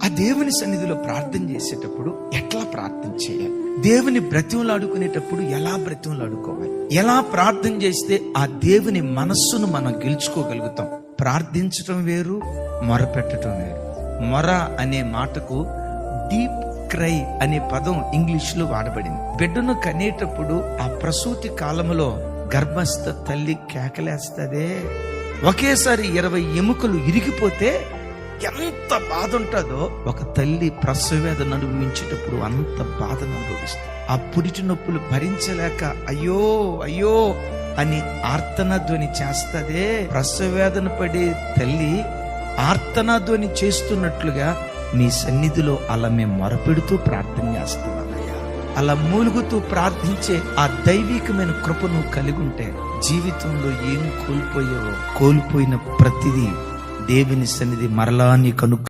ఆ దేవుని సన్నిధిలో ప్రార్థన చేసేటప్పుడు ఎట్లా ప్రార్థన చేయాలి, దేవుని బ్రతిమలాడుకునేటప్పుడు ఎలా బ్రతిమలాడుకోవాలి, ఎలా ప్రార్థన చేస్తే ఆ దేవుని మనస్సును మనం గెలుచుకోగలుగుతాం. ప్రార్థించటం వేరు, మొరపెట్టడం వేరు. మొర అనే మాటకు డీప్ క్రై అనే పదం ఇంగ్లీష్ లో వాడబడింది. బిడ్డను కనేటప్పుడు ఆ ప్రసూతి కాలంలో గర్భస్థ తల్లి కేకలేస్తదే, ఒకేసారి 20 ఎముకలు ఇరిగిపోతే ఎంత బాధ ఉంటుందో ఒక తల్లి ప్రసవ వేదన అనుభవించేటప్పుడు అంత బాధను అనుభవిస్తుంది. ఆ పురిటి నొప్పులు భరించలేక అయ్యో అయ్యో అని ఆర్తనాధ్వని చేస్తదే. ప్రసవ వేదన పడే తల్లి ఆర్తనాధ్వని చేస్తున్నట్లుగా నీ సన్నిధిలో అలా మేము మొరపెడుతూ ప్రార్థన చేస్తున్నానయ్యా. అలా మూలుగుతూ ప్రార్థించే ఆ దైవికమైన కృపను కలిగి ఉంటే జీవితంలో ఏం కోల్పోయావో కోల్పోయిన ప్రతిదీ దేవుని సన్నిధి మరలా నీకు అనుగ్రహించి